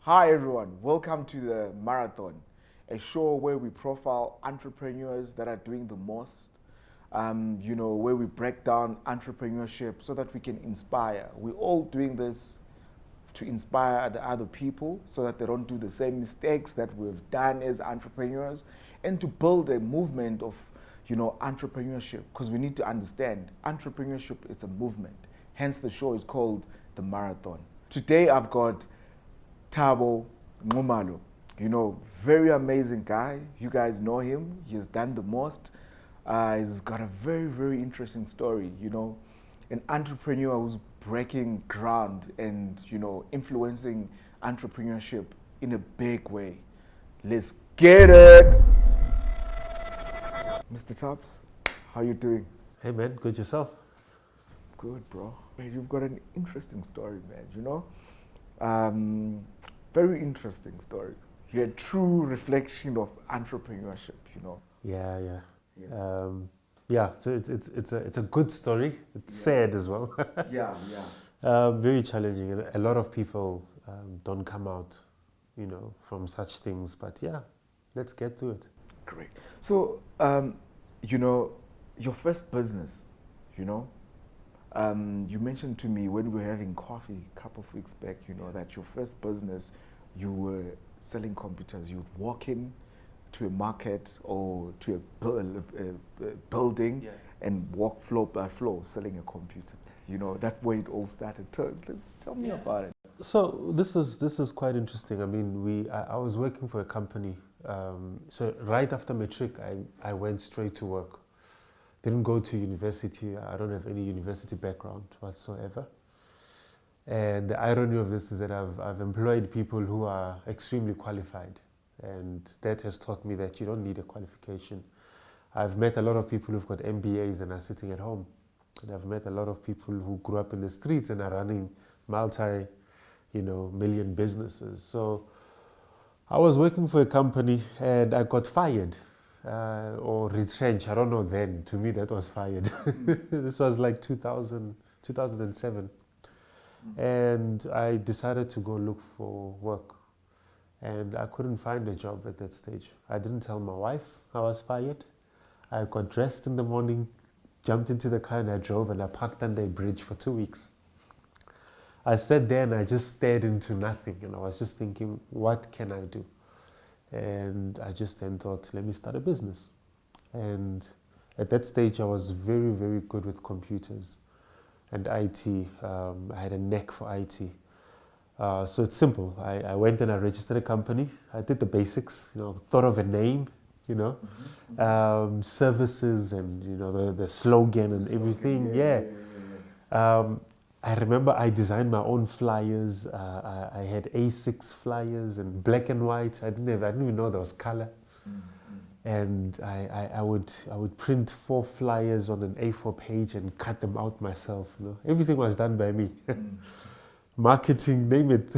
Hi everyone, welcome to the Marathon, a show where we profile entrepreneurs that are doing the most, where we break down entrepreneurship so that we can inspire. We're all doing this to inspire the other people so that they don't do the same mistakes that we've done as entrepreneurs, and to build a movement of, entrepreneurship, because we need to understand entrepreneurship is a movement. Hence the show is called the Marathon. Today I've got Thabo Nxumalo, very amazing guy. You guys know him. He has done the most. He's got a very, very interesting story, an entrepreneur who's breaking ground and, influencing entrepreneurship in a big way. Let's get it. Mr. Tops, how you doing? Hey man, good yourself? Good, bro. Man, you've got an interesting story, man, very interesting story. You're a true reflection of entrepreneurship, Yeah. Yeah. So it's a good story. It's sad as well. Yeah. Very challenging. A lot of people don't come out, from such things. But yeah, let's get to it. Great. So, your first business, you mentioned to me when we were having coffee a couple of weeks back, that your first business, you were selling computers. You'd walk in to a market or to a building and walk floor by floor selling a computer. That's where it all started. Tell me about it. So this is quite interesting. I mean, I was working for a company. So right after matric, I went straight to work. Didn't go to university. I don't have any university background whatsoever. And the irony of this is that I've employed people who are extremely qualified. And that has taught me that you don't need a qualification. I've met a lot of people who've got MBAs and are sitting at home. And I've met a lot of people who grew up in the streets and are running million businesses. So I was working for a company and I got fired. Or retrench, I don't know then. To me, that was fired. This was like 2007. And I decided to go look for work. And I couldn't find a job at that stage. I didn't tell my wife I was fired. I got dressed in the morning, jumped into the car and I drove, and I parked under a bridge for 2 weeks. I sat there and I just stared into nothing. And I was just thinking, what can I do? And I just then thought, let me start a business. And at that stage, I was very, very good with computers and IT. I had a knack for IT. So it's simple. I went and I registered a company. I did the basics, thought of a name, services and, the slogan and everything. I remember I designed my own flyers. I had A6 flyers and black and white. I didn't even know there was color. And I would print 4 flyers on an A4 page and cut them out myself. Everything was done by me. Marketing, name it.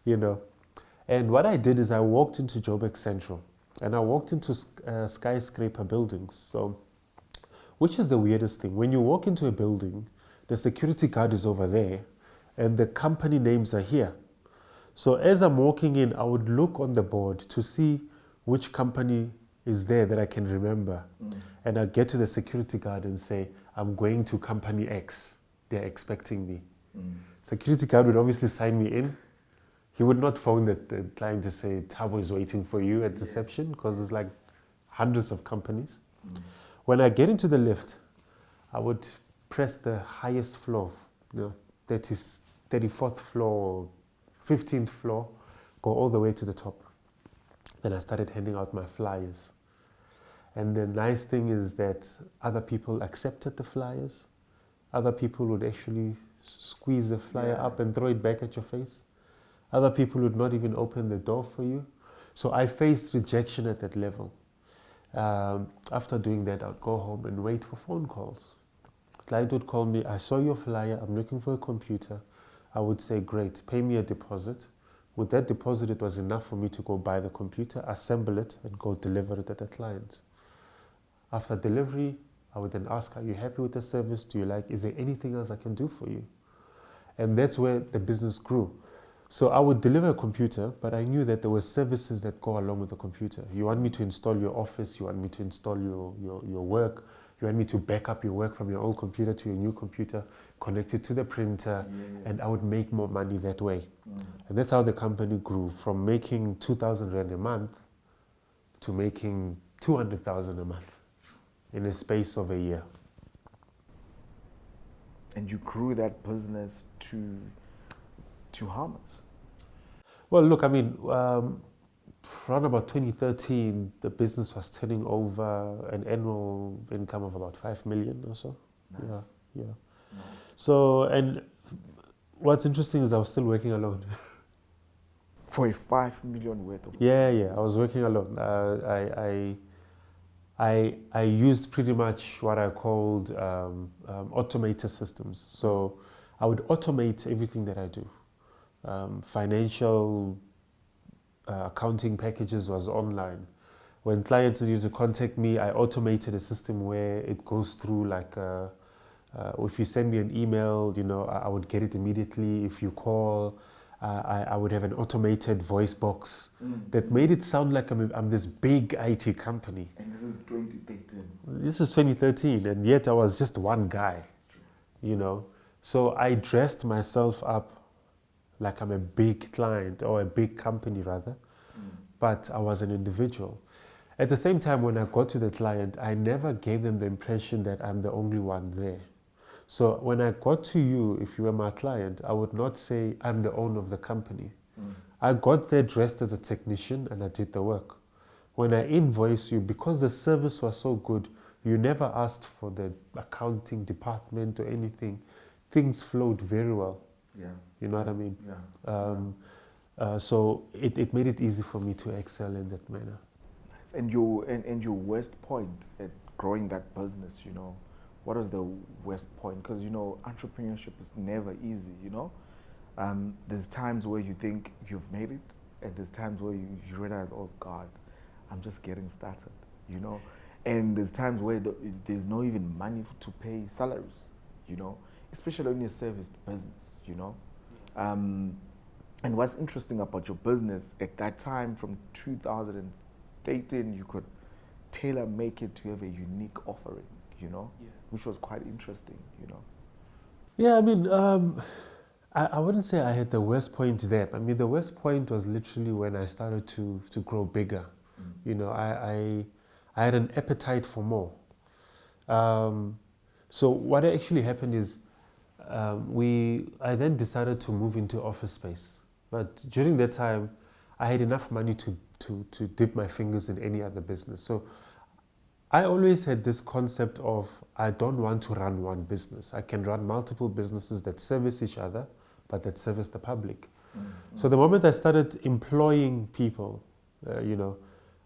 And what I did is I walked into Joburg Central, and I walked into skyscraper buildings. So, which is the weirdest thing? When you walk into a building, the security guard is over there and the company names are here. So as I'm walking in, I would look on the board to see which company is there that I can remember. And I get to the security guard and say, I'm going to company X. They're expecting me. Security guard would obviously sign me in. He would not phone the client to say, Thabo is waiting for you at reception, because there's like hundreds of companies. When I get into the lift, I would press the highest floor, 34th floor, 15th floor, go all the way to the top. Then I started handing out my flyers. And the nice thing is that other people accepted the flyers. Other people would actually squeeze the flyer up and throw it back at your face. Other people would not even open the door for you. So I faced rejection at that level. After doing that, I'd go home and wait for phone calls. Client would call me, I saw your flyer, I'm looking for a computer. I would say, great, pay me a deposit. With that deposit, it was enough for me to go buy the computer, assemble it, and go deliver it at the client. After delivery, I would then ask, are you happy with the service? Is there anything else I can do for you? And that's where the business grew. So I would deliver a computer, but I knew that there were services that go along with the computer. You want me to install your office, you want me to install your work, you want me to back up your work from your old computer to your new computer, connect it to the printer, and I would make more money that way. And that's how the company grew, from making 2,000 Rand a month to making 200,000 a month in a space of a year. And you grew that business to how much? Well, look, I mean, around about 2013, the business was turning over an annual income of about 5 million or so. Nice. Yeah. Nice. So, and what's interesting is I was still working alone. For a 5 million worth of... Yeah, I was working alone. I used pretty much what I called automated systems. So I would automate everything that I do. Financial accounting packages was online. When clients needed to contact me, I automated a system where it goes through like, if you send me an email, you know, I would get it immediately. If you call, I would have an automated voice box that made it sound like I'm this big IT company. And this is 2013. This is 2013, and yet I was just one guy, you know. So I dressed myself up like I'm a big client, or a big company rather, but I was an individual. At the same time, when I got to the client, I never gave them the impression that I'm the only one there. So when I got to you, if you were my client, I would not say I'm the owner of the company. I got there dressed as a technician and I did the work. When I invoice you, because the service was so good, you never asked for the accounting department or anything. Things flowed very well. Yeah. You know what I mean? Yeah. So it made it easy for me to excel in that manner. Nice. And your worst point at growing that business, you know, what was the worst point? Because, you know, entrepreneurship is never easy, you know. There's times where you think you've made it, and there's times where you realize, oh God, I'm just getting started, you know. And there's times where there's no even money to pay salaries, you know, especially when you're a service business, you know. And what's interesting about your business at that time, from 2013, you could tailor make it to have a unique offering, you know, which was quite interesting, you know. Yeah, I mean, I wouldn't say I had the worst point there. I mean, the worst point was literally when I started to grow bigger. You know, I had an appetite for more. So what actually happened is I then decided to move into office space. But during that time, I had enough money to dip my fingers in any other business. So I always had this concept of, I don't want to run one business. I can run multiple businesses that service each other, but that service the public. So the moment I started employing people, you know,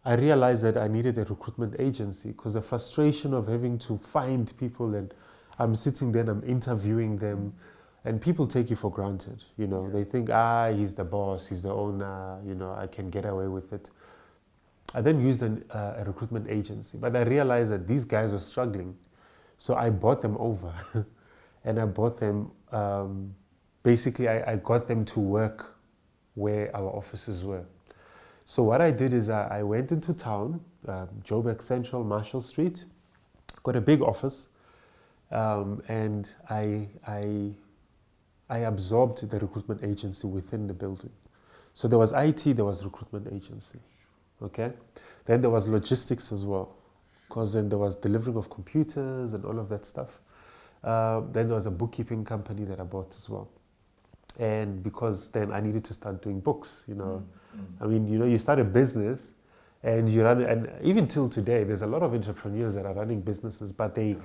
I realized that I needed a recruitment agency, because the frustration of having to find people, and I'm sitting there and I'm interviewing them, and people take you for granted, you know. They think, he's the boss, he's the owner, you know, I can get away with it. I then used a recruitment agency, but I realized that these guys were struggling. So I bought them over and I bought them, basically I got them to work where our offices were. So what I did is I went into town, Joburg Central, Marshall Street, got a big office, and I absorbed the recruitment agency within the building. So there was IT, there was recruitment agency. Okay, then there was logistics as well, because then there was delivering of computers and all of that stuff. Then there was a bookkeeping company that I bought as well. And because then I needed to start doing books, you know. I mean, you know, you start a business and you run, and even till today, there's a lot of entrepreneurs that are running businesses, but they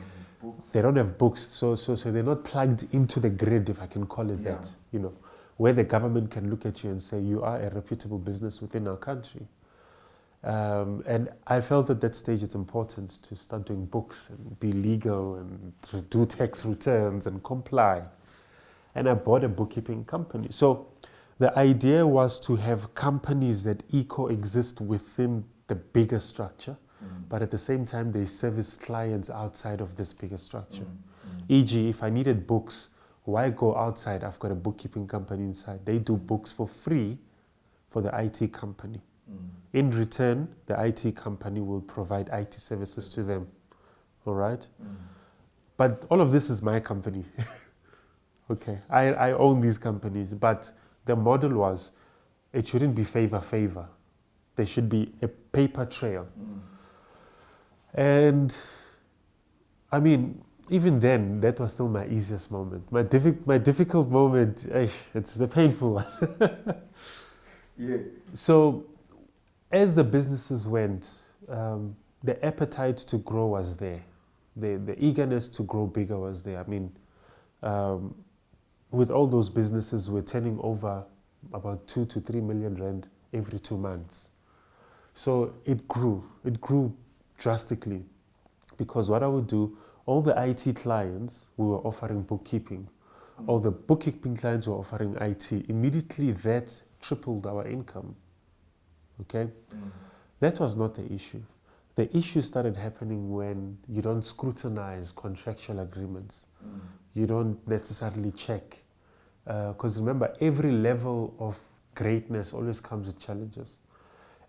don't have books. So they're not plugged into the grid, if I can call it that, you know, where the government can look at you and say, you are a reputable business within our country. And I felt at that stage it's important to start doing books and be legal and to do tax returns and comply. And I bought a bookkeeping company. So the idea was to have companies that coexist within the bigger structure, but at the same time they service clients outside of this bigger structure. E.g., if I needed books, Why go outside? I've got a bookkeeping company inside. They do books for free for the IT company. In return, the IT company will provide IT services to them. All right? But all of this is my company. Okay, I own these companies, but the model was it shouldn't be favor. There should be a paper trail. And I mean, even then, that was still my easiest moment. My difficult moment, it's a painful one. Yeah. So as the businesses went, the appetite to grow was there. The eagerness to grow bigger was there. I mean, with all those businesses, we're turning over about 2 to 3 million rand every 2 months. So it grew drastically, because what I would do, all the IT clients, we were offering bookkeeping. All the bookkeeping clients were offering IT. Immediately that tripled our income. Okay? That was not the issue. The issue started happening when you don't scrutinize contractual agreements. You don't necessarily check. Because remember, every level of greatness always comes with challenges.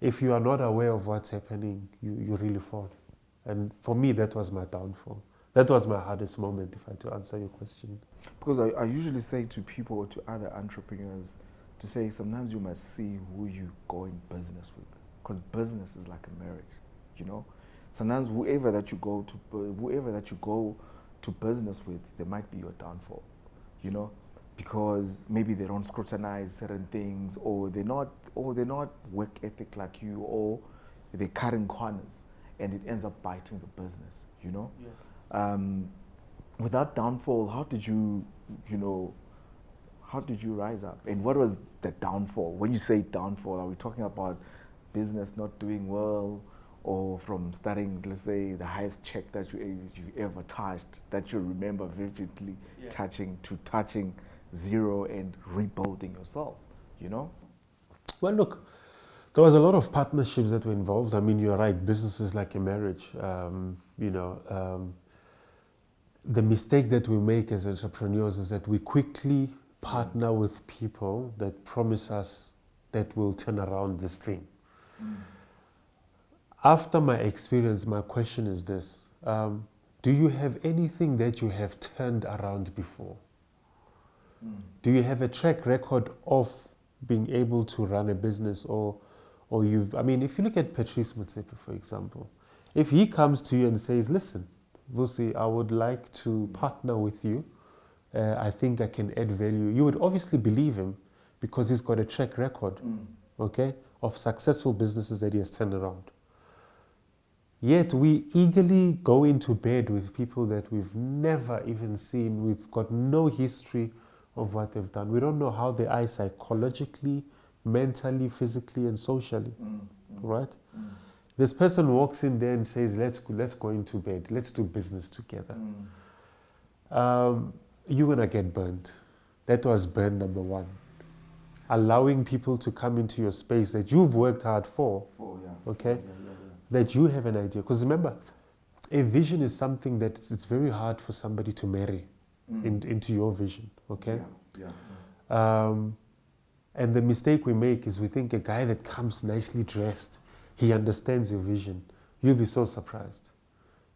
If you are not aware of what's happening, you really fall. And for me, that was my downfall. That was my hardest moment, if I had to answer your question. Because I usually say to people or to other entrepreneurs to say sometimes you must see who you go in business with. Because business is like a marriage, you know. Sometimes whoever that you go to business with, they might be your downfall, you know, because maybe they don't scrutinize certain things, or they're not work ethic like you, or they're cutting corners, and it ends up biting the business, you know. Yeah. With that downfall, how did you rise up? And what was the downfall? When you say downfall, are we talking about business not doing well, or from starting, let's say, the highest check that you ever touched, that you remember vividly, touching zero and rebuilding yourself, you know? Well, look, there was a lot of partnerships that were involved. I mean, you're right, business is like a marriage. The mistake that we make as entrepreneurs is that we quickly partner with people that promise us that will turn around this thing. After my experience, my question is this. Do you have anything that you have turned around before? Do you have a track record of being able to run a business, or if you look at Patrice Motsepe, for example, if he comes to you and says, listen, Vusi, I would like to partner with you. I think I can add value. You would obviously believe him because he's got a track record, okay, of successful businesses that he has turned around. Yet we eagerly go into bed with people that we've never even seen. We've got no history of what they've done. We don't know how they are psychologically, mentally, physically, and socially, right? This person walks in there and says, let's go into bed. Let's do business together. You're going to get burnt. That was burn number one. Allowing people to come into your space that you've worked hard for, okay? That you have an idea. Because remember, a vision is something that it's very hard for somebody to marry into your vision, okay? And the mistake we make is we think a guy that comes nicely dressed, he understands your vision. You'll be so surprised.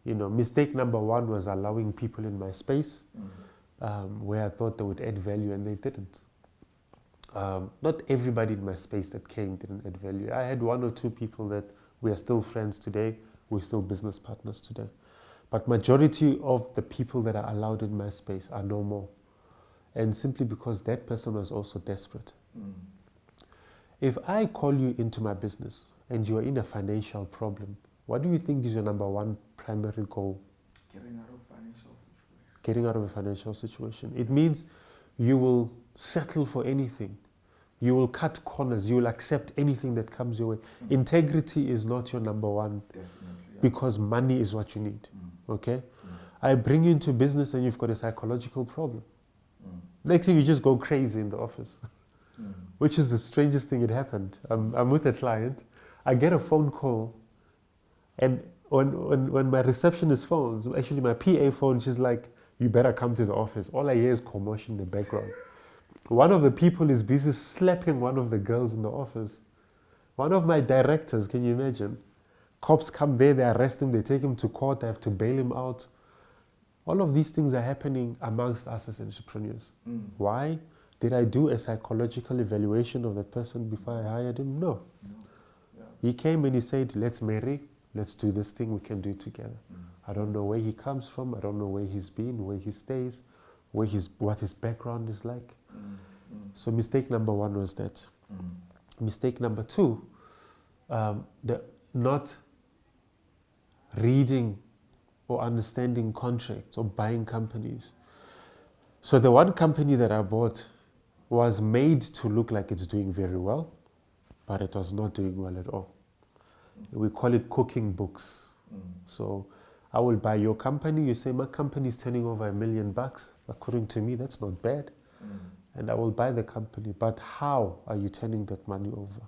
You know, mistake number one was allowing people in my space where I thought they would add value, and they didn't. Not everybody in my space that came didn't add value. I had 1 or 2 people that we are still friends today. We're still business partners today. But majority of the people that are allowed in my space are no more. And simply because that person was also desperate. If I call you into my business and you are in a financial problem, what do you think is your number one primary goal? Getting out of financial situation. Getting out of a financial situation. It means you will settle for anything. You will cut corners. You will accept anything that comes your way. Integrity is not your number one. Because money is what you need. Okay? I bring you into business and you've got a psychological problem. Next thing, you just go crazy in the office. Which is the strangest thing that happened. I'm with a client. I get a phone call, and when my receptionist phones, actually my PA phone, she's like, you better come to the office. All I hear is commotion in the background. One of the people is busy slapping one of the girls in the office. One of my directors, can you imagine? Cops come there, they arrest him, they take him to court, they have to bail him out. All of these things are happening amongst us as entrepreneurs. Why? Did I do a psychological evaluation of that person before I hired him? No. Yeah. He came and he said, let's marry, let's do this thing, we can do it together. I don't know where he comes from, I don't know where he's been, where he stays, what his background is like. So mistake number one was that. Mistake number two, the not reading or understanding contracts or buying companies. So the one company that I bought was made to look like it's doing very well, but it was not doing well at all. We call it cooking books. So I will buy your company, you say my company is turning over $1 million. According to me, that's not bad. And I will buy the company, but how are you turning that money over?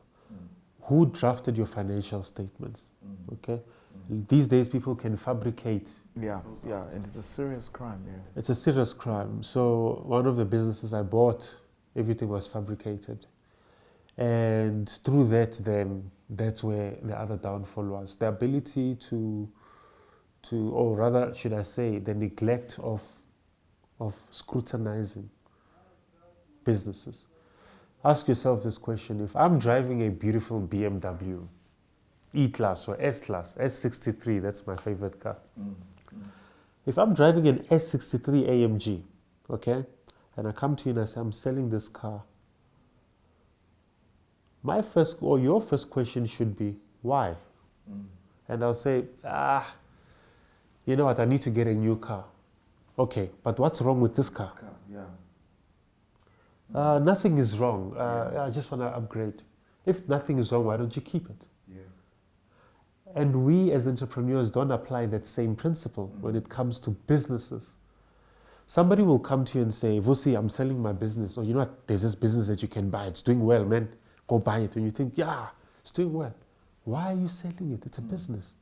Who drafted your financial statements? Okay. These days people can fabricate. Yeah, and it's a serious crime. Yeah, it's a serious crime. So one of the businesses I bought, everything was fabricated, and through that, then that's where the other downfall was: the ability to, or rather, should I say, the neglect of scrutinizing businesses. Ask yourself this question: if I'm driving a beautiful BMW E-Class or S-Class, S63, that's my favorite car. If I'm driving an S63 AMG, okay, and I come to you and I say, I'm selling this car, my first or your first question should be, why? And I'll say, you know what, I need to get a new car. Okay, but what's wrong with this car? Nothing is wrong. I just want to upgrade. If nothing is wrong, why don't you keep it? And we as entrepreneurs don't apply that same principle when it comes to businesses. Somebody will come to you and say, Vusi, I'm selling my business. Or you know what, there's this business that you can buy. It's doing well, man. Go buy it. And you think, yeah, it's doing well. Why are you selling it? It's a business.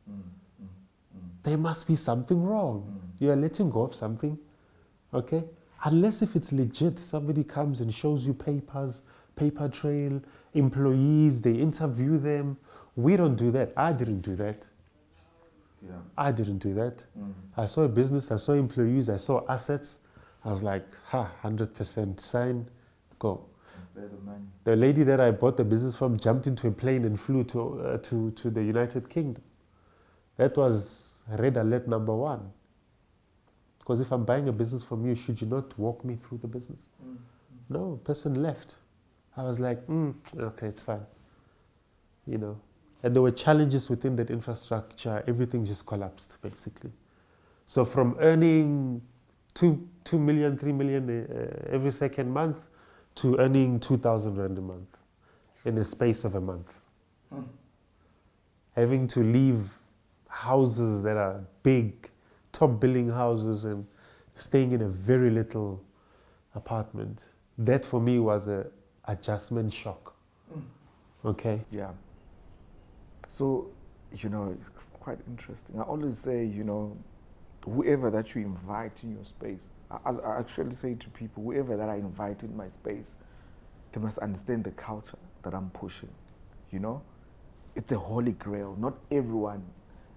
There must be something wrong. You are letting go of something, okay? Unless if it's legit, somebody comes and shows you papers, paper trail, employees, they interview them. We don't do that. I didn't do that. I didn't do that. I saw a business, I saw employees, I saw assets. I was like, 100% sign, go. The lady that I bought the business from jumped into a plane and flew to the United Kingdom. That was red alert number one. Because if I'm buying a business from you, should you not walk me through the business? No, person left. I was like, okay, it's fine. You know. And there were challenges within that infrastructure. Everything just collapsed, basically. So from earning 2 million, 3 million every second month to earning 2,000 rand a month in the space of a month. Having to leave houses that are big, top billing houses, and staying in a very little apartment. That for me was a adjustment shock. Okay? Yeah. So, you know, it's quite interesting. I always say, you know, whoever that you invite in your space, I actually say to people, whoever that I invite in my space, they must understand the culture that I'm pushing, you know? It's a holy grail. Not everyone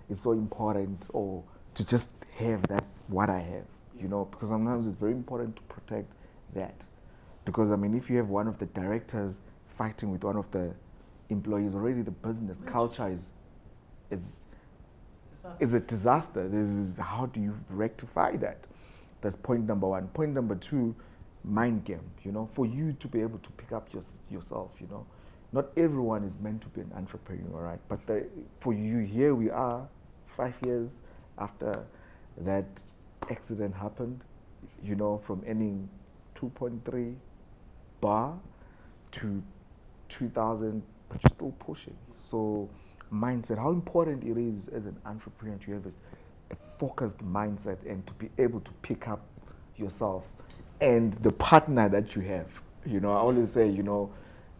is so important or to just have that, what I have, you know? Because sometimes it's very important to protect that. Because, I mean, if you have one of the directors fighting with one of the employees, already the business culture is a disaster. This is, how do you rectify that? That's point number one. Point number two, mind game, you know, for you to be able to pick up yourself, you know. Not everyone is meant to be an entrepreneur, right? But for you, here we are, 5 years after that accident happened, you know, from earning 2.3 bar to 2,000, but you're still pushing. So mindset, how important it is as an entrepreneur to have a focused mindset and to be able to pick up yourself and the partner that you have. You know, I always say, you know,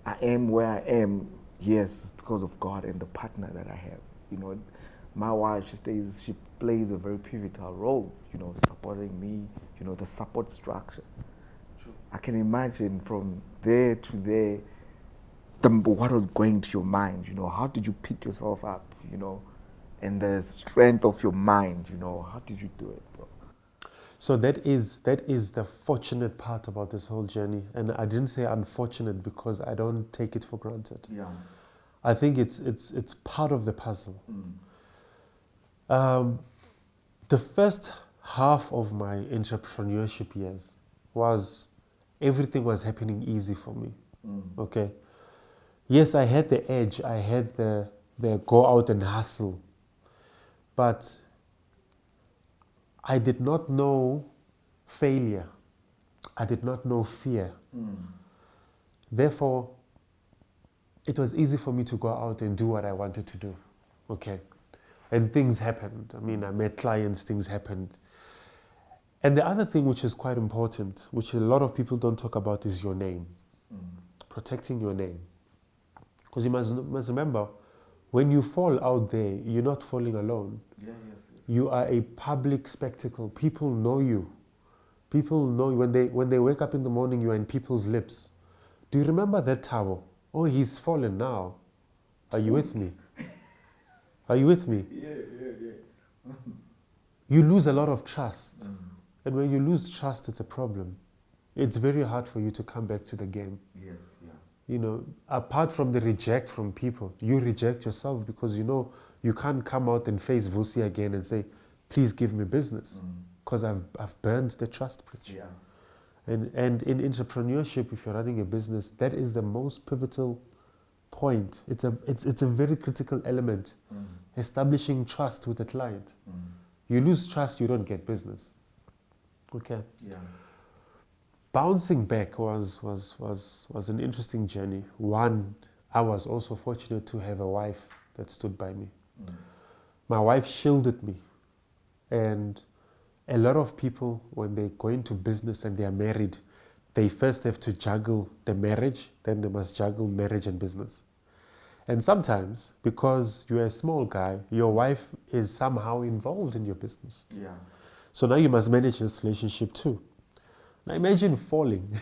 I am where I am, yes, it's because of God and the partner that I have. You know, my wife, she plays a very pivotal role, you know, supporting me, you know, the support structure. True. I can imagine from there to there, what was going to your mind, you know, how did you pick yourself up, you know, and the strength of your mind, you know, how did you do it, bro? So that is the fortunate part about this whole journey, and I didn't say unfortunate because I don't take it for granted. Yeah. I think it's part of the puzzle. The first half of my entrepreneurship years was everything was happening easy for me. Okay. Yes, I had the edge. I had the go out and hustle, but I did not know failure. I did not know fear. Therefore, it was easy for me to go out and do what I wanted to do. Okay. And things happened. I mean, I met clients, things happened. And the other thing which is quite important, which a lot of people don't talk about, is your name. Protecting your name. Because you must remember, when you fall out there, you're not falling alone. Yes. You are a public spectacle. People know you. People know you. When they wake up in the morning, you are in people's lips. Do you remember that Thabo? Oh, he's fallen now. Are you with me? Are you with me? Yeah. You lose a lot of trust. And when you lose trust, it's a problem. It's very hard for you to come back to the game. Yes, yeah. You know, apart from the reject from people, you reject yourself because you know you can't come out and face Vusi again and say, please give me business. Because I've burned the trust bridge. Yeah. And in entrepreneurship, if you're running a business, that is the most pivotal point. It's a very critical element. Establishing trust with the client. You lose trust, you don't get business. Okay. Yeah. Bouncing back was an interesting journey. One, I was also fortunate to have a wife that stood by me. My wife shielded me. And a lot of people, when they go into business and they are married, they first have to juggle the marriage, then they must juggle marriage and business. And sometimes, because you're a small guy, your wife is somehow involved in your business. Yeah. So now you must manage this relationship too. Now imagine falling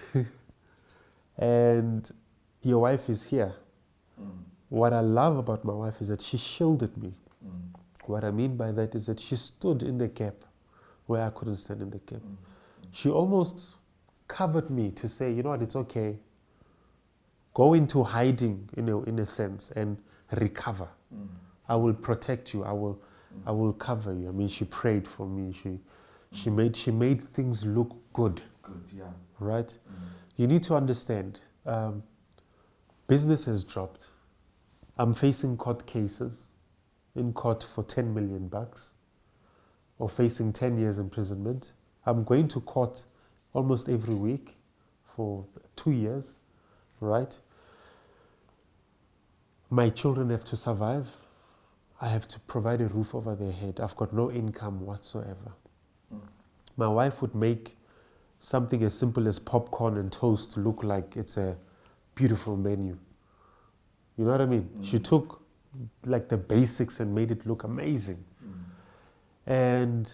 and your wife is here. What I love about my wife is that she shielded me. What I mean by that is that she stood in the gap where I couldn't stand in the gap. She almost covered me to say, you know what, it's okay. Go into hiding, in a sense, and recover. I will protect you. I will cover you. I mean, she prayed for me. She made things look good. Good, yeah. Right? You need to understand, business has dropped. I'm facing court cases in court for 10 million bucks or facing 10 years imprisonment. I'm going to court almost every week for 2 years, right? My children have to survive. I have to provide a roof over their head. I've got no income whatsoever. My wife would make something as simple as popcorn and toast look like it's a beautiful menu. You know what I mean? She took like the basics and made it look amazing. And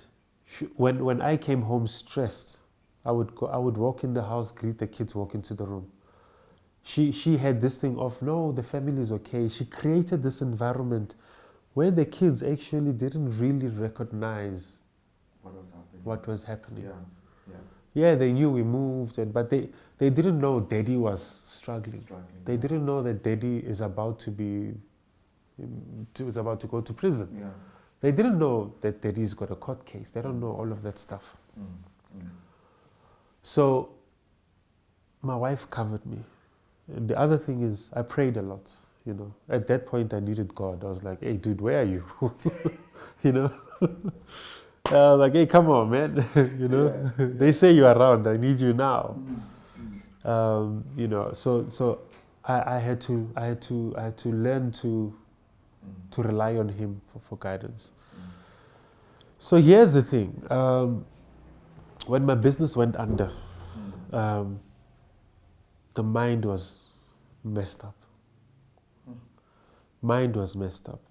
when I came home stressed, I would walk in the house, greet the kids, walk into the room. She had this thing of, no, the family is okay. She created this environment where the kids actually didn't really recognize what was happening. Yeah, they knew we moved, but they didn't know daddy was struggling. They didn't know that daddy is about to go to prison. Yeah. They didn't know that daddy's got a court case. They don't know all of that stuff. So my wife covered me. And the other thing is I prayed a lot. At that point I needed God. I was like, hey dude, where are you? I was like, hey, come on, man. They say you're around. I need you now. So I had to learn to rely on him for guidance. So here's the thing. When my business went under, the mind was messed up. Mind was messed up.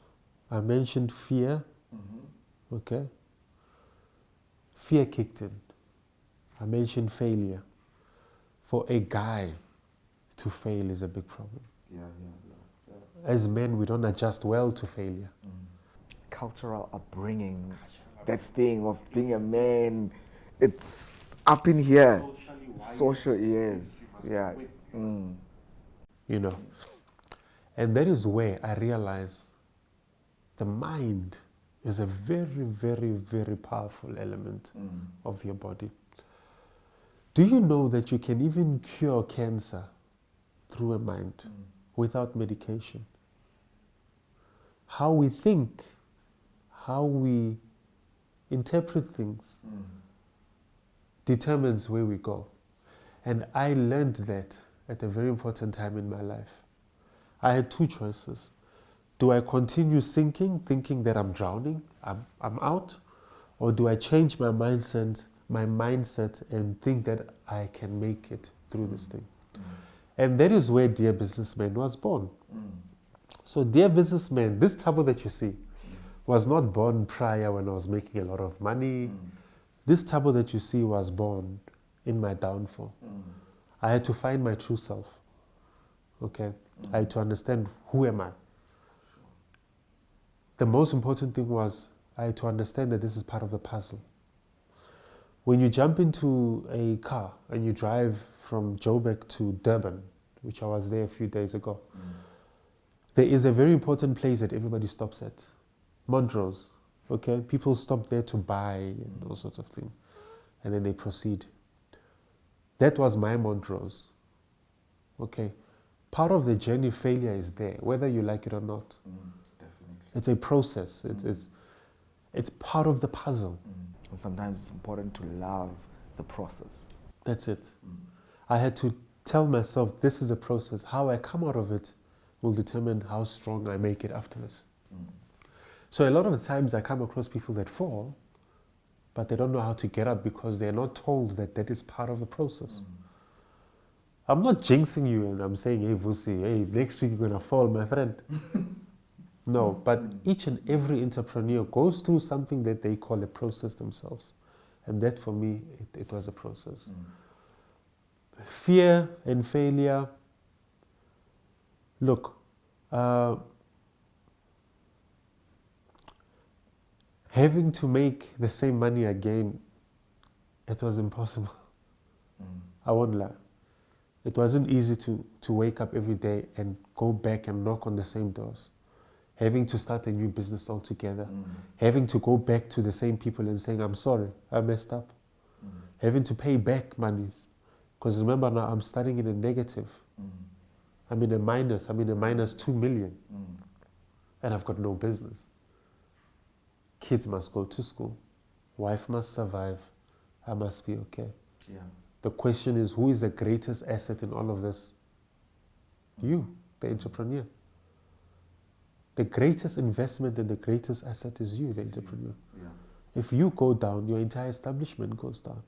I mentioned fear, Okay? Fear kicked in. I mentioned failure. For a guy to fail is a big problem. As men, we don't adjust well to failure. Cultural upbringing, that thing of being a man, it's up in here. Social, yes. Yeah. You know. And that is where I realize the mind is a very, very, very powerful element of your body. Do you know that you can even cure cancer through a mind without medication? How we think, how we interpret things determines where we go. And I learned that at a very important time in my life. I had two choices. Do I continue sinking, thinking that I'm drowning, I'm out? Or do I change my mindset and think that I can make it through this thing? And that is where Dear Businessman was born. So Dear Businessman, this Thabo that you see, was not born prior when I was making a lot of money. This Thabo that you see was born in my downfall. I had to find my true self. Okay? I had to understand, who am I? The most important thing was I had to understand that this is part of the puzzle. When you jump into a car and you drive from Joburg to Durban, which I was there a few days ago, there is a very important place that everybody stops at. Montrose. Okay? People stop there to buy and all sorts of things. And then they proceed. That was my Montrose. Okay? Part of the journey, failure is there, whether you like it or not. Definitely. It's a process. It's part of the puzzle. And sometimes it's important to love the process. That's it. I had to tell myself, this is a process. How I come out of it will determine how strong I make it after this. So a lot of the times I come across people that fall, but they don't know how to get up because they're not told that that is part of the process. I'm not jinxing you and I'm saying, hey, Vusi, hey, next week you're going to fall, my friend. No, but each and every entrepreneur goes through something that they call a process themselves. And that for me, it was a process. Fear and failure. Look, having to make the same money again, it was impossible. I won't lie. It wasn't easy to wake up every day and go back and knock on the same doors. Having to start a new business altogether. Having to go back to the same people and saying, I'm sorry, I messed up. Having to pay back monies. Because remember now, I'm starting in a negative. I'm in a minus 2 million. And I've got no business. Kids must go to school. Wife must survive. I must be okay. Yeah. The question is, who is the greatest asset in all of this? You, the entrepreneur. The greatest investment and the greatest asset is you, the entrepreneur. Yeah. If you go down, your entire establishment goes down.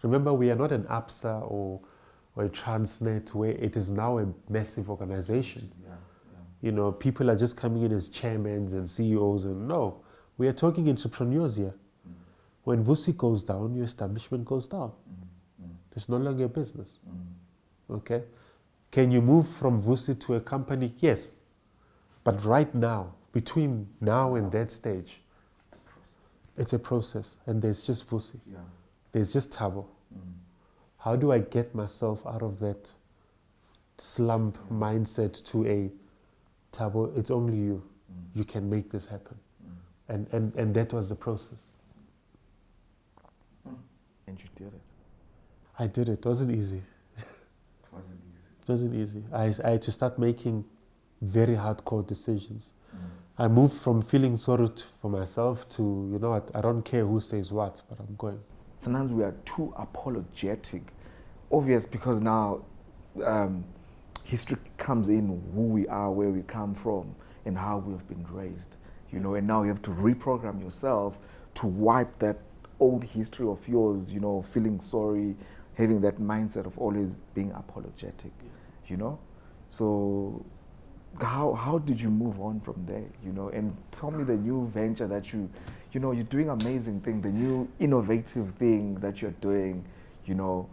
Remember, we are not an APSA or a Transnet where it is now a massive organization. You know, people are just coming in as chairmen and CEOs, and no, we are talking entrepreneurs here. When Vusi goes down, your establishment goes down. It's no longer a business. Okay? Can you move from Vusi to a company? Yes. But right now, between now and that stage, it's a process. And there's just Vusi. There's just Thabo. How do I get myself out of that slump mindset to a Thabo, it's only you. You can make this happen. And that was the process. And you did it. I did it. It wasn't easy. It wasn't easy. I had to start making very hardcore decisions. I moved from feeling sorry for myself to, you know what, I don't care who says what, but I'm going. Sometimes we are too apologetic. Obvious, because now history comes in, who we are, where we come from, and how we've been raised. You know, and now you have to reprogram yourself to wipe that old history of yours, you know, feeling sorry, having that mindset of always being apologetic, you know? So how did you move on from there, you know? And tell me the new venture that you know, you're doing amazing thing, the new innovative thing that you're doing, you know,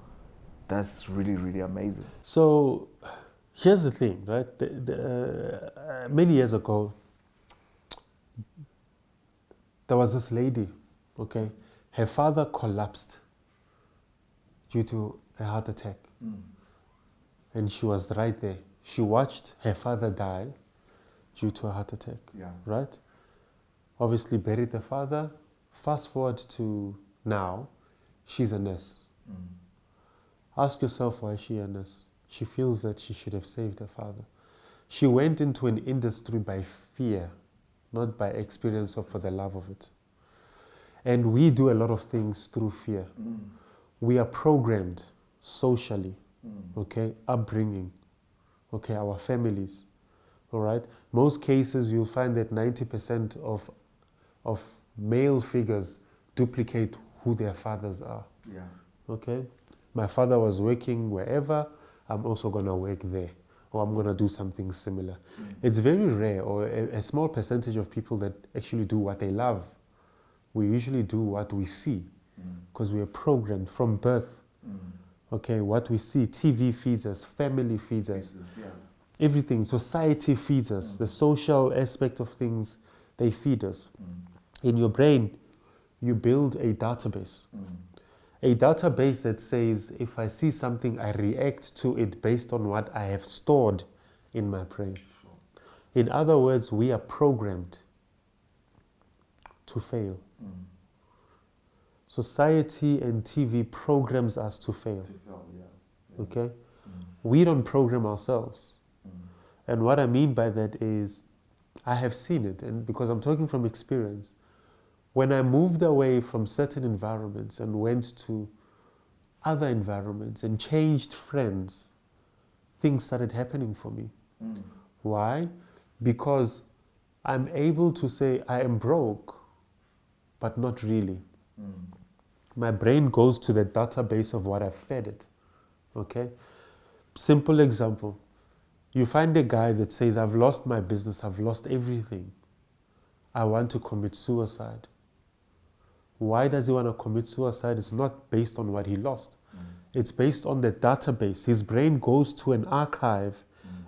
that's really, really amazing. So here's the thing, right? Many years ago, there was this lady, okay? Her father collapsed due to a heart attack. And she was right there. She watched her father die due to a heart attack, right? Obviously buried the father. Fast forward to now, she's a nurse. Ask yourself, why is she a nurse? She feels that she should have saved her father. She went into an industry by fear, not by experience or for the love of it. And we do a lot of things through fear. We are programmed socially, okay, upbringing, okay, our families, all right? Most cases you'll find that 90% of male figures duplicate who their fathers are, okay? My father was working wherever, I'm also gonna work there, or I'm gonna do something similar. It's very rare, or a small percentage of people that actually do what they love. We usually do what we see, because we are programmed from birth. Okay, what we see, TV feeds us, family feeds us, everything, society feeds us, the social aspect of things, they feed us. In your brain, you build a database. A database that says, if I see something, I react to it based on what I have stored in my brain. In other words, we are programmed to fail. Society and TV programs us to fail. Okay? We don't program ourselves. And what I mean by that is, I have seen it, and because I'm talking from experience, when I moved away from certain environments and went to other environments and changed friends, things started happening for me. Why? Because I'm able to say I am broke, but not really. My brain goes to the database of what I've fed it. Okay? Simple example. You find a guy that says, I've lost my business, I've lost everything. I want to commit suicide. Why does he want to commit suicide? It's not based on what he lost. It's based on the database. His brain goes to an archive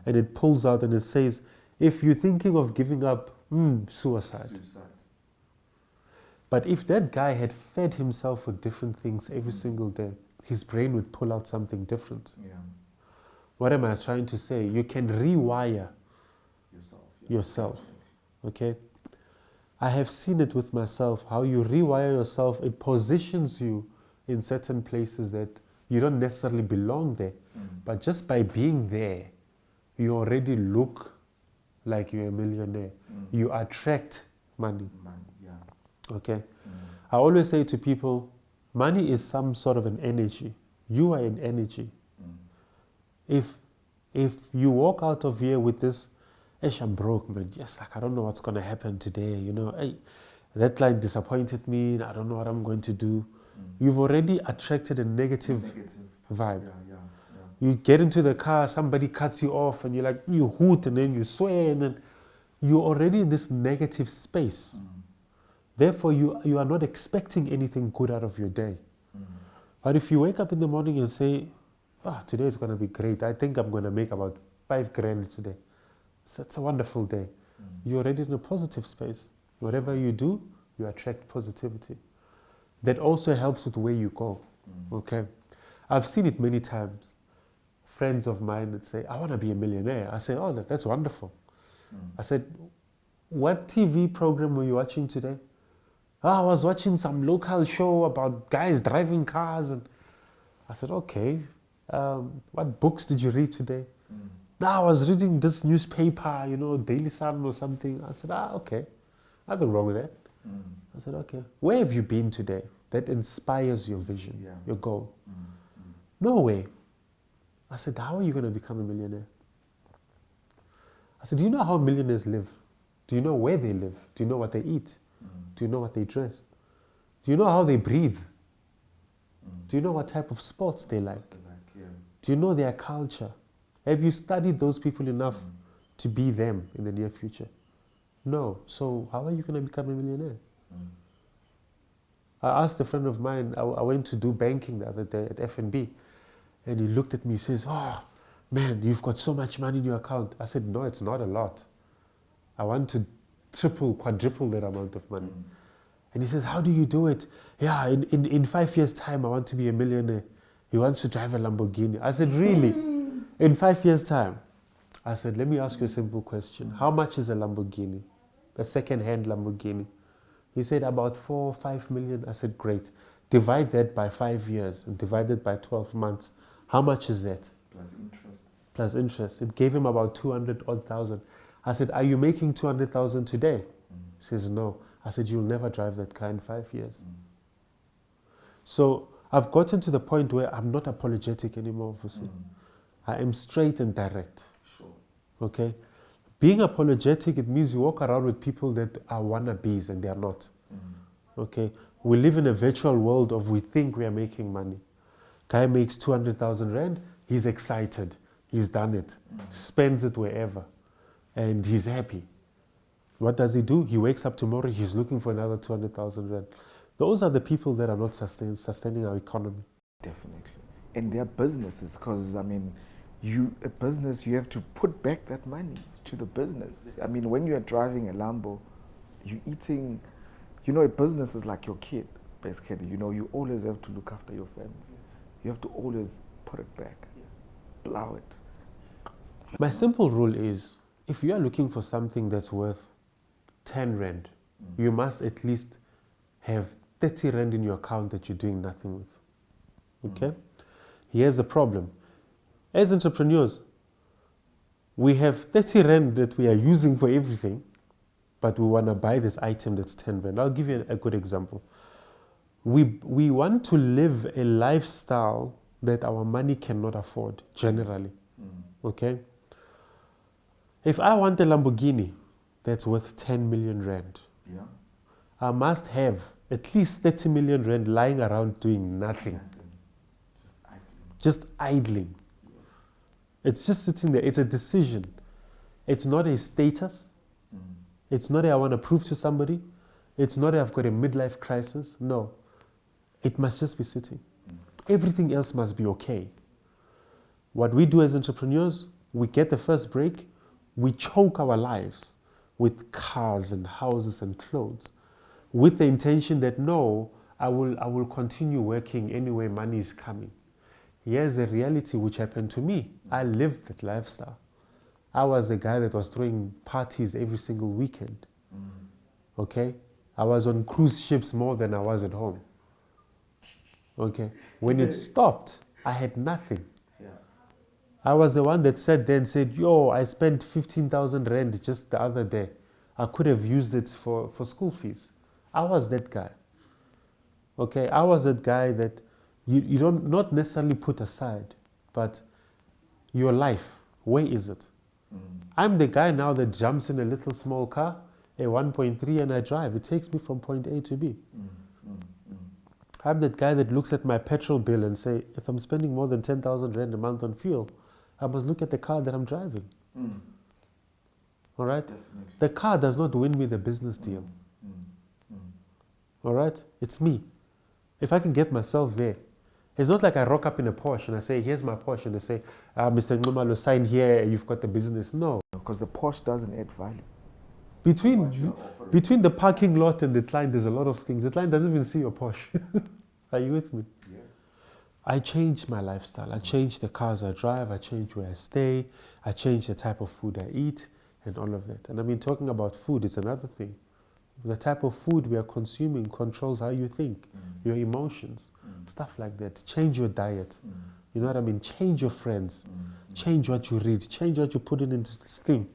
and it pulls out and it says, if you're thinking of giving up, suicide. But if that guy had fed himself with different things every single day, his brain would pull out something different. What am I trying to say? You can rewire yourself. Okay? I have seen it with myself, how you rewire yourself, it positions you in certain places that you don't necessarily belong there. But just by being there, you already look like you're a millionaire. You attract money. Okay? I always say to people, money is some sort of an energy. You are an energy. If you walk out of here with this, I'm broke, man. Yes, like I don't know what's gonna happen today. You know, hey, that client disappointed me. I don't know what I'm going to do. You've already attracted a negative vibe. You get into the car, somebody cuts you off, and you're like, you hoot, and then you swear, and then you're already in this negative space. Therefore, you are not expecting anything good out of your day. But if you wake up in the morning and say, today is going to be great. I think I'm going to make about 5 grand today. So it's a wonderful day. You're already in a positive space. Whatever you do, you attract positivity. That also helps with where you go. Okay? I've seen it many times. Friends of mine that say, I want to be a millionaire. I say, oh, that's wonderful. I said, what TV program were you watching today? I was watching some local show about guys driving cars. And I said, okay. What books did you read today? I was reading this newspaper, Daily Sun or something. I said, okay. Nothing wrong with that. I said, okay. Where have you been today that inspires your vision, your goal? No way. I said, how are you going to become a millionaire? I said, do you know how millionaires live? Do you know where they live? Do you know what they eat? Do you know what they dress? Do you know how they breathe? Do you know what type of sports they like? Do you know their culture? Have you studied those people enough to be them in the near future? No. So how are you going to become a millionaire? I asked a friend of mine, I went to do banking the other day at F&B, and he looked at me, he says, oh, man, you've got so much money in your account. I said, no, it's not a lot. I want to triple, quadruple that amount of money. And he says, how do you do it? Yeah, in 5 years' time, I want to be a millionaire. He wants to drive a Lamborghini. I said, really? In 5 years' time? I said, let me ask you a simple question. How much is a Lamborghini? A second-hand Lamborghini? He said, about 4 or 5 million. I said, great. Divide that by 5 years and divide it by 12 months. How much is that? Plus interest. Plus interest. It gave him about 200 odd thousand. I said, are you making 200,000 today? He says, no. I said, you'll never drive that car in 5 years. So I've gotten to the point where I'm not apologetic anymore, Vusi. I am straight and direct. Sure. Okay? Being apologetic, it means you walk around with people that are wannabes and they are not. Okay? We live in a virtual world of we think we are making money. Guy makes 200,000 rand, he's excited. He's done it. Spends it wherever. And he's happy. What does he do? He wakes up tomorrow, he's looking for another 200,000 rand. Those are the people that are not sustaining our economy. Definitely. And their businesses, because, I mean, a business, you have to put back that money to the business. I mean, when you're driving a Lambo, you're eating, a business is like your kid, basically. You always have to look after your family. You have to always put it back, plow it. My simple rule is, if you are looking for something that's worth 10 rand, you must at least have 30 rand in your account that you're doing nothing with. Okay? Here's the problem. As entrepreneurs, we have 30 rand that we are using for everything, but we want to buy this item that's 10 rand. I'll give you a good example. We want to live a lifestyle that our money cannot afford, generally. Okay? If I want a Lamborghini that's worth 10 million rand, I must have at least 30 million rand lying around doing nothing. Just idling. It's just sitting there. It's a decision. It's not a status. It's not a I want to prove to somebody. It's not a I've got a midlife crisis. No. It must just be sitting. Everything else must be okay. What we do as entrepreneurs, we get the first break, we choke our lives with cars and houses and clothes with the intention that no, I will continue working anyway, money is coming. Here's a reality which happened to me. I lived that lifestyle. I was a guy that was throwing parties every single weekend. Okay? I was on cruise ships more than I was at home. Okay? When it stopped, I had nothing. I was the one that sat there and said, yo, I spent 15,000 rand just the other day. I could have used it for school fees. I was that guy. Okay? I was that guy that you don't not necessarily put aside, but your life, where is it? I'm the guy now that jumps in a little small car, a 1.3, and I drive. It takes me from point A to B. I'm that guy that looks at my petrol bill and say, if I'm spending more than 10,000 rand a month on fuel, I must look at the car that I'm driving. All right? Definitely. The car does not win me the business deal. All right? It's me. If I can get myself there. It's not like I rock up in a Porsche and I say, here's my Porsche, and they say, Mr. Nxumalo, sign here, you've got the business. No. Because the Porsche doesn't add value. Between the parking lot and the client, there's a lot of things. The client doesn't even see your Porsche. Are you with me? Yeah. I changed my lifestyle. I changed the cars I drive. I changed where I stay. I changed the type of food I eat and all of that. And I mean, talking about food is another thing. The type of food we are consuming controls how you think, your emotions, stuff like that. Change your diet. You know what I mean? Change your friends. Change what you read. Change what you put into this thing.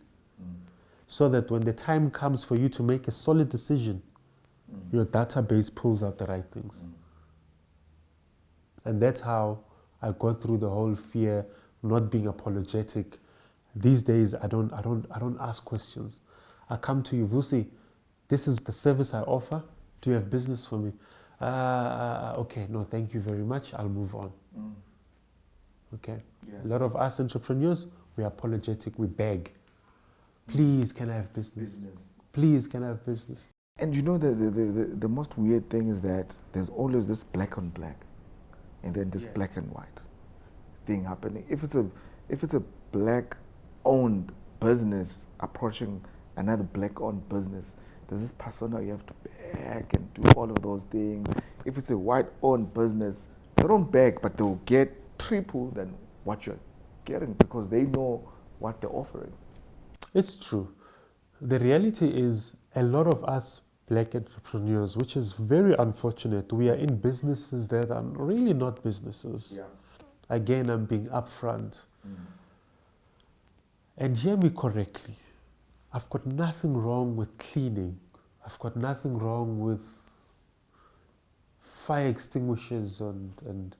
So that when the time comes for you to make a solid decision, your database pulls out the right things. And that's how I got through the whole fear, not being apologetic. These days, I don't ask questions. I come to you, Vusi, this is the service I offer. Do you have business for me? Okay, no, thank you very much. I'll move on. Okay. Yeah. A lot of us entrepreneurs, we're apologetic. We beg. Please, can I have business? Please, can I have business? And you know, the most weird thing is that there's always this black on black and then this black and white thing happening. If it's a black owned business approaching another black owned business, there's this persona you have to beg and do all of those things. If it's a white owned business, they don't beg, but they'll get triple than what you're getting because they know what they're offering. It's true. The reality is a lot of us black entrepreneurs, which is very unfortunate, we are in businesses that are really not businesses. Yeah. Again, I'm being upfront. And hear me correctly. I've got nothing wrong with cleaning. I've got nothing wrong with fire extinguishers and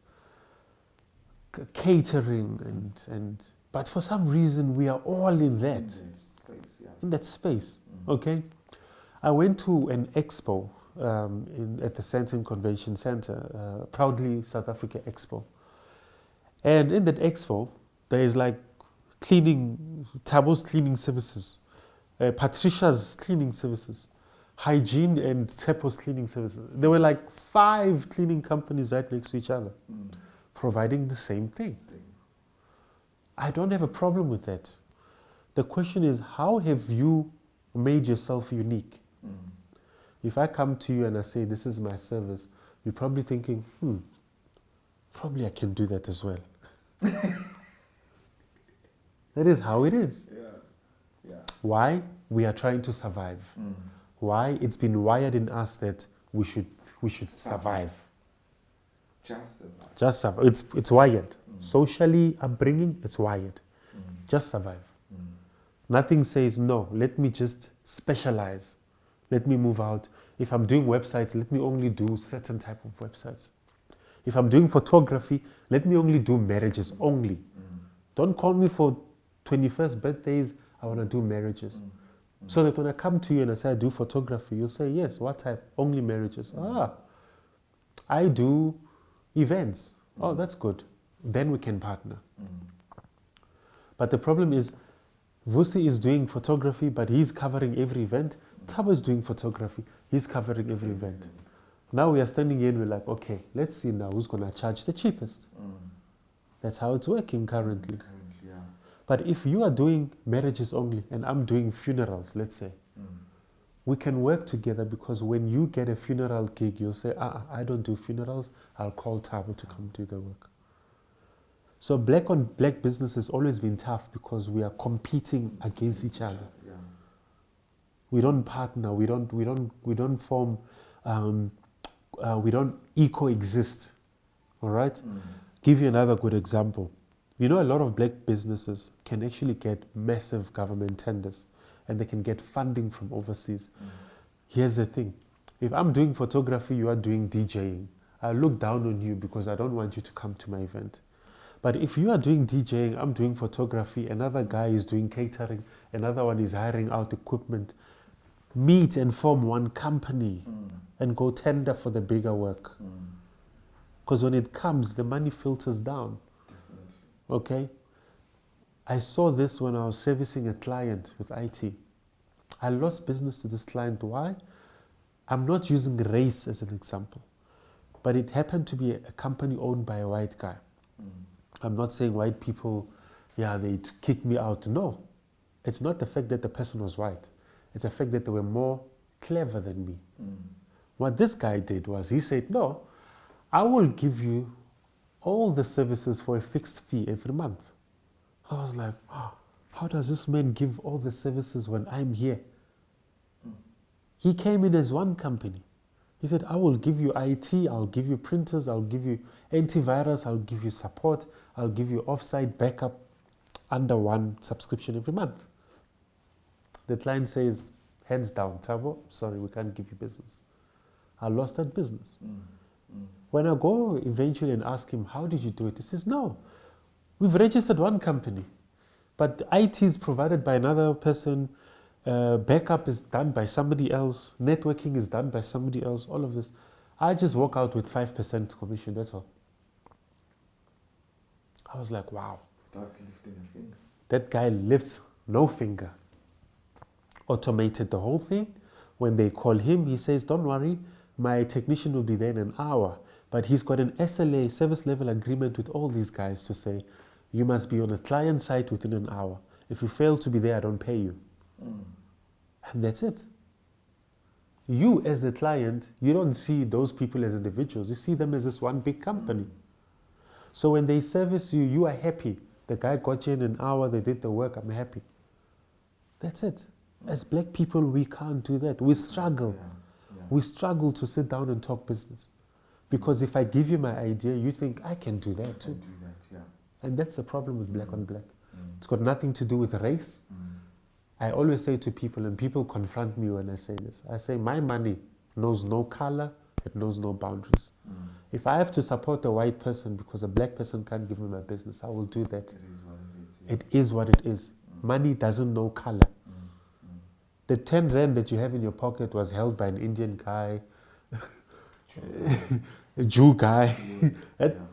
catering but for some reason we are all in that space, in that space. Okay, I went to an expo at the Sandton Convention Center, proudly South Africa Expo, and in that expo there is like cleaning, Thabo's cleaning services, Patricia's cleaning services, hygiene and Tsepo's cleaning services. There were like 5 cleaning companies right next to each other, providing the same thing. I don't have a problem with that. The question is, how have you made yourself unique? If I come to you and I say, this is my service, you're probably thinking, probably I can do that as well. That is how it is. Yeah. Why? We are trying to survive. Why? It's been wired in us that we should survive. Just survive. It's wired. Socially upbringing, it's wired. Just survive. Nothing says no. Let me just specialize. Let me move out. If I'm doing websites, let me only do certain type of websites. If I'm doing photography, let me only do marriages only. Don't call me for 21st birthdays. I want to do marriages. So that when I come to you and I say I do photography, you'll say, yes, what type? Only marriages. I do events. Oh, that's good. Then we can partner. But the problem is, Vusi is doing photography, but he's covering every event. Thabo is doing photography. He's covering every event. Now we are standing here and we're like, okay, let's see now who's going to charge the cheapest. That's how it's working currently. But if you are doing marriages only and I'm doing funerals, let's say, we can work together, because when you get a funeral gig, you'll say, I don't do funerals. I'll call Thabo to come do the work. So black on black business has always been tough because we are competing against each other. We don't partner. We don't form. We don't eco-exist. All right. Give you another good example. You know, a lot of black businesses can actually get massive government tenders and they can get funding from overseas. Here's the thing. If I'm doing photography, you are doing DJing, I look down on you because I don't want you to come to my event. But if you are doing DJing, I'm doing photography, another guy is doing catering, another one is hiring out equipment, meet and form one company and go tender for the bigger work. Because when it comes, the money filters down. Okay, I saw this when I was servicing a client with IT. I lost business to this client. Why? I'm not using race as an example, but it happened to be a company owned by a white guy. I'm not saying white people, they kicked me out. No, it's not the fact that the person was white. It's the fact that they were more clever than me. What this guy did was he said, no, I will give you all the services for a fixed fee every month. I was like, how does this man give all the services when I'm here? He came in as one company. He said, I will give you IT, I'll give you printers, I'll give you antivirus, I'll give you support, I'll give you offsite backup under one subscription every month. The client says, hands down, Thabo, sorry, we can't give you business. I lost that business. When I go eventually and ask him, how did you do it? He says, no, we've registered one company, but IT is provided by another person, backup is done by somebody else, networking is done by somebody else, all of this. I just walk out with 5% commission, that's all. I was like, wow. Without lifting a finger. That guy lifts no finger. automated the whole thing. When they call him, he says, don't worry, my technician will be there in an hour. But he's got an SLA, service level agreement with all these guys to say, you must be on a client site within an hour. If you fail to be there, I don't pay you. And that's it. You as the client, you don't see those people as individuals. You see them as this one big company. So when they service you, you are happy. The guy got you in an hour, they did the work, I'm happy. That's it. As black people, we can't do that. We struggle. We struggle to sit down and talk business. Because if I give you my idea, you think I can do that too. And that's the problem with black on black. It's got nothing to do with race. I always say to people, and people confront me when I say this, I say my money knows no color, it knows no boundaries. If I have to support a white person because a black person can't give me my business, I will do that. It is what it is. Money doesn't know color. The 10 rand that you have in your pocket was held by an Indian guy, a Jew guy.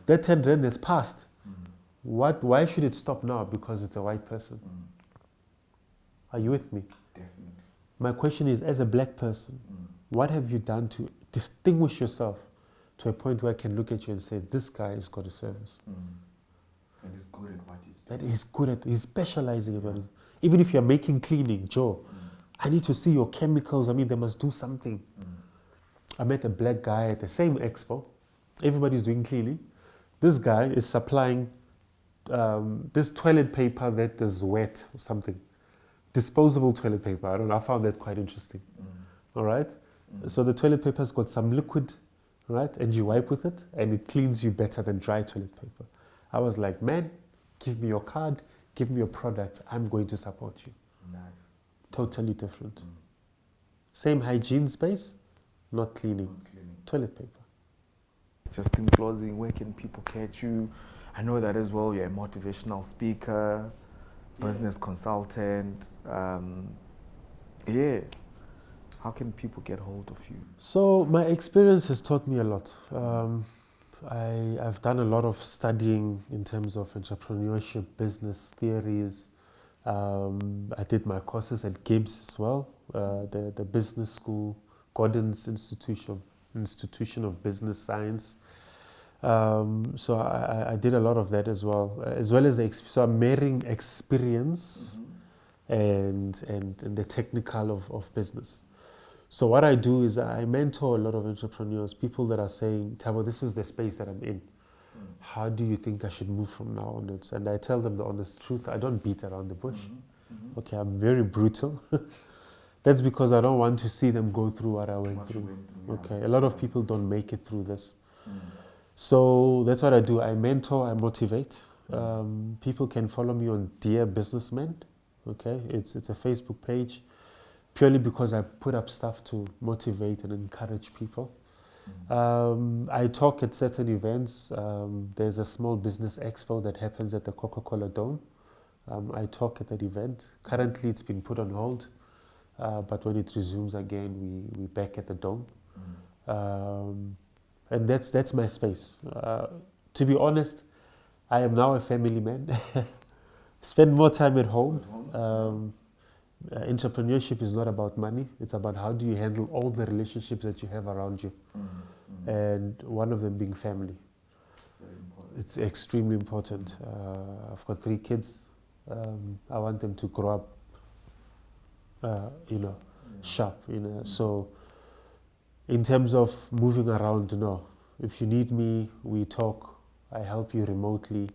That 10 rand has passed. Why should it stop now? Because it's a white person. Are you with me? Definitely. My question is, as a black person, what have you done to distinguish yourself to a point where I can look at you and say, this guy has got a service? And he's good at what he's doing. That he's good at, he's specializing at what he's, even if you're making cleaning, Joe, I need to see your chemicals. I mean, they must do something. I met a black guy at the same expo. Everybody's doing cleaning. This guy is supplying this toilet paper that is wet or something. Disposable toilet paper. I don't know. I found that quite interesting. All right? So the toilet paper's got some liquid, right? And you wipe with it, and it cleans you better than dry toilet paper. I was like, man, give me your card, give me your products. I'm going to support you. Nice. Totally different. Same hygiene space, not cleaning. Toilet paper. Just in closing, where can people catch you? I know that as well. You're a motivational speaker, business consultant. How can people get hold of you? So my experience has taught me a lot. I've done a lot of studying in terms of entrepreneurship, business theories. I did my courses at Gibbs as well, the business school, Gordon's Institution of Business Science. So I did a lot of that as well as so I'm marrying experience and the technical of business. So what I do is I mentor a lot of entrepreneurs, people that are saying, Thabo, this is the space that I'm in. How do you think I should move from now onwards? And I tell them the honest truth. I don't beat around the bush. Okay, I'm very brutal. That's because I don't want to see them go through what I went through. Okay, a lot of people don't make it through this. So that's what I do. I mentor, I motivate. People can follow me on Dear Businessman. Okay, it's a Facebook page, purely because I put up stuff to motivate and encourage people. I talk at certain events. There's a small business expo that happens at the Coca-Cola Dome. I talk at that event. Currently, it's been put on hold, but when it resumes again, we back at the Dome. And that's my space. To be honest, I am now a family man. Spend more time at home. Entrepreneurship is not about money. It's about how do you handle all the relationships that you have around you. And one of them being family. That's very important. It's extremely important. I've got 3 kids. I want them to grow up, sharp. So in terms of moving around, no. If you need me, we talk. I help you remotely.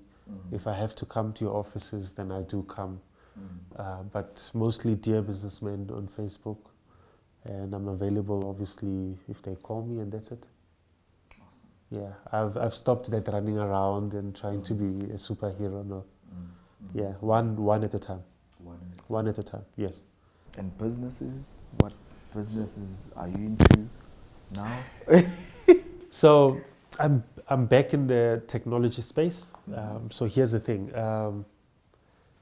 If I have to come to your offices, then I do come. But mostly Dear Businessman on Facebook. And I'm available, obviously, if they call me, and that's it. Awesome. Yeah, I've stopped that running around and trying to be a superhero. No. Yeah, one at a time. One at a time, yes. And businesses? What businesses are you into now? So I'm back in the technology space. So here's the thing.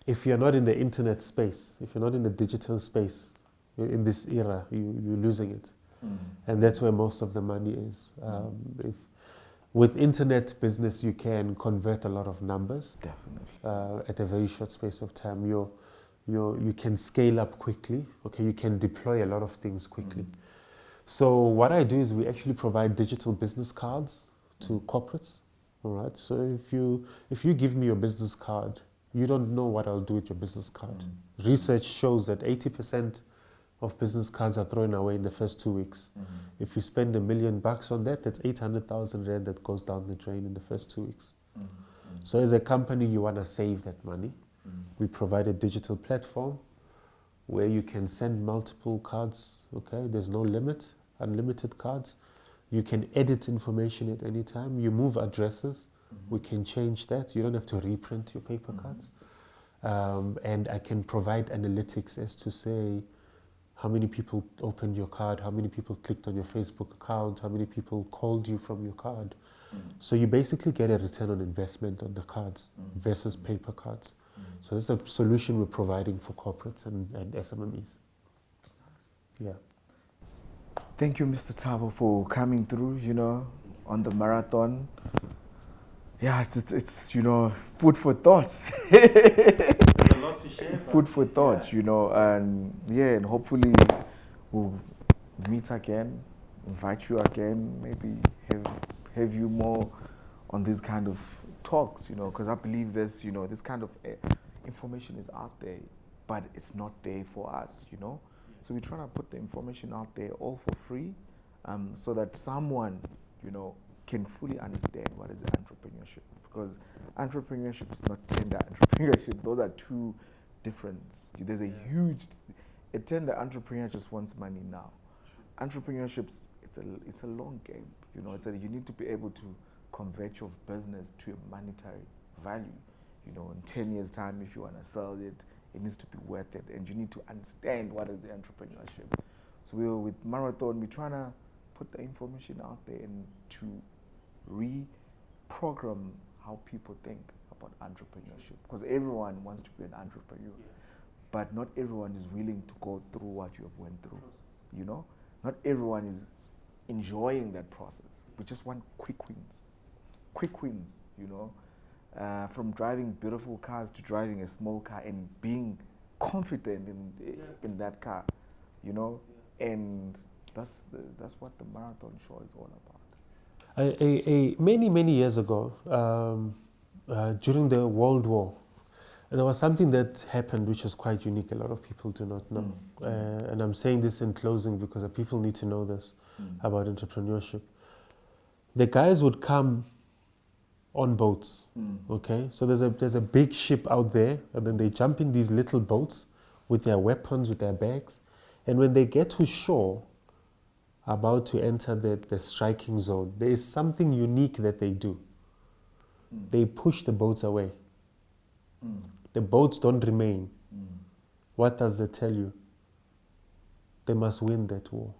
If you're not in the internet space, if you're not in the digital space, in this era, you're losing it. And that's where most of the money is. With internet business, you can convert a lot of numbers. Definitely. At a very short space of time. you can scale up quickly. Okay, you can deploy a lot of things quickly. So what I do is we actually provide digital business cards to corporates. All right. So if you give me your business card, you don't know what I'll do with your business card. Research shows that 80% of business cards are thrown away in the first 2 weeks. If you spend $1 million on that, that's 800,000 rand that goes down the drain in the first 2 weeks. So as a company, you want to save that money. We provide a digital platform where you can send multiple cards. Okay, there's no limit, unlimited cards. You can edit information at any time. You move addresses. We can change that. You don't have to reprint your paper cards. And I can provide analytics as to say how many people opened your card, how many people clicked on your Facebook account, how many people called you from your card. So you basically get a return on investment on the cards versus paper cards. So this is a solution we're providing for corporates and SMMEs. Yeah. Thank you, Mr. Thabo, for coming through, on the marathon. Yeah, it's food for thought. There's a lot to share. Food for thought, and hopefully we'll meet again, invite you again, maybe have you more on these kind of talks, because I believe there's, this kind of information is out there, but it's not there for us, So we're trying to put the information out there all for free, so that someone, can fully understand what is entrepreneurship. Because entrepreneurship is not tender entrepreneurship. Those are two different. There's a tender entrepreneur just wants money now. Entrepreneurship, it's a long game. You need to be able to convert your business to a monetary value. In 10 years' time, if you want to sell it, it needs to be worth it, and you need to understand what is the entrepreneurship. So with Marathon, we're trying to put the information out there and to reprogram how people think about entrepreneurship. Because everyone wants to be an entrepreneur, but not everyone is willing to go through what you have went through. Not everyone is enjoying that process. We just want quick wins. From driving beautiful cars to driving a small car and being confident in that car, and that's what the marathon show is all about. Many years ago, during the World War, there was something that happened which is quite unique. A lot of people do not know, and I'm saying this in closing because people need to know this about entrepreneurship. The guys would come on boats, okay? So there's a big ship out there, and then they jump in these little boats with their weapons, with their bags, and when they get to shore, about to enter the striking zone, there is something unique that they do. They push the boats away. The boats don't remain. What does that tell you? They must win that war.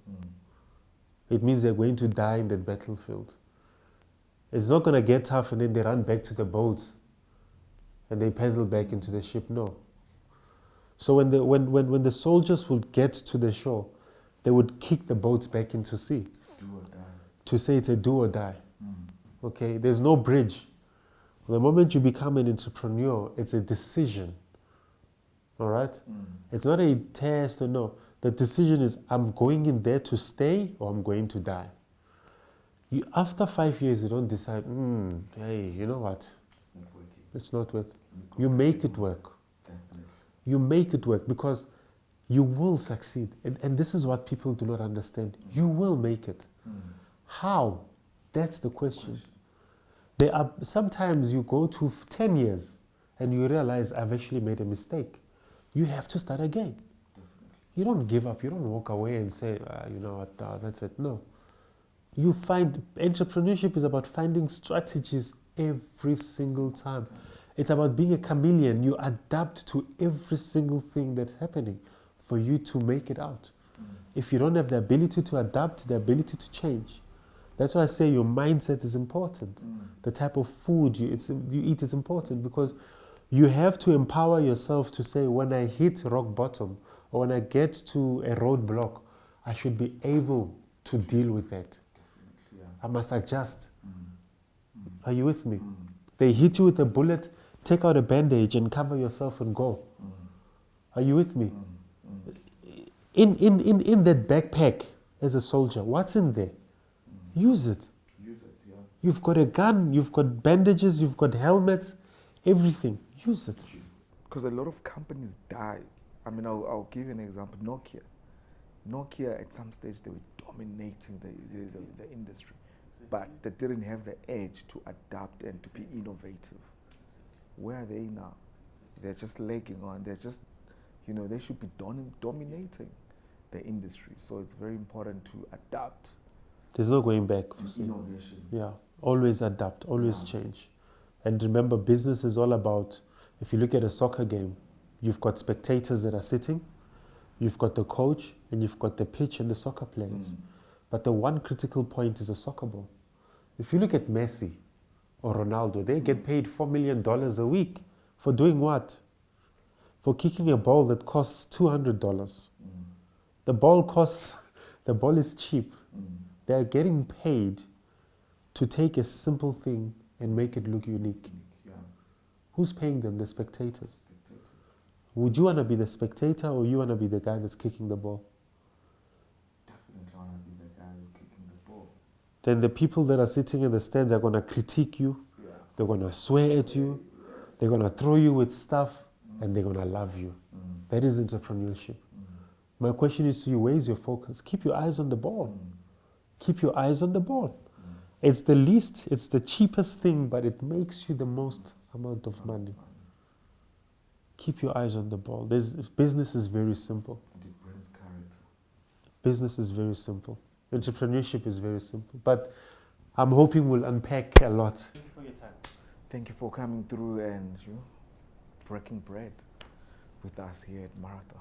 It means they're going to die in that battlefield. It's not going to get tough and then they run back to the boats and they paddle back into the ship. No. So when the soldiers would get to the shore, they would kick the boats back into sea. Do or die. To say it's a do or die. Okay, there's no bridge. The moment you become an entrepreneur, it's a decision. All right? It's not a test or no. The decision is I'm going in there to stay or I'm going to die. After 5 years, you don't decide, hey, you know what? It's not worth it. You make it work. Definitely. You make it work because you will succeed. And this is what people do not understand. You will make it. How? That's the question. Sometimes you go to 10 years and you realize I've actually made a mistake. You have to start again. Definitely. You don't give up. You don't walk away and say, you know what, that's it. No. You find entrepreneurship is about finding strategies every single time. It's about being a chameleon. You adapt to every single thing that's happening for you to make it out. If you don't have the ability to adapt, the ability to change, that's why I say your mindset is important. The type of food you eat is important because you have to empower yourself to say, when I hit rock bottom or when I get to a roadblock, I should be able to deal with that. I must adjust. Are you with me? They hit you with a bullet, take out a bandage and cover yourself and go. Are you with me? In that backpack as a soldier, what's in there? Use it. Use it, yeah. You've got a gun, you've got bandages, you've got helmets, everything. Use it. Because a lot of companies die. I mean, I'll give you an example. Nokia at some stage, they were dominating the industry, but they didn't have the edge to adapt and to be innovative. Where are they now? They're just lagging on. They're just, they should be dominating the industry. So it's very important to adapt. There's no going back. Innovation. Yeah, always adapt, always change. And remember, business is all about, if you look at a soccer game, you've got spectators that are sitting, you've got the coach, and you've got the pitch and the soccer players. But the one critical point is a soccer ball. If you look at Messi or Ronaldo, they get paid $4 million a week for doing what? For kicking a ball that costs $200. The ball is cheap. They're getting paid to take a simple thing and make it look unique. Who's paying them? The spectators. Would you want to be the spectator or you want to be the guy that's kicking the ball? Definitely want to be the guy who's kicking the ball. Then the people that are sitting in the stands are going to critique you. They're going to swear at you. They're going to throw you with stuff and they're going to love you. That is entrepreneurship. My question is to you, where's your focus? Keep your eyes on the ball. Keep your eyes on the ball. It's the least, it's the cheapest thing, but it makes you the most amount of money. Keep your eyes on the ball. Business is very simple. And it brings character. Business is very simple. Entrepreneurship is very simple. But I'm hoping we'll unpack a lot. Thank you for your time. Thank you for coming through and breaking bread with us here at Marathon.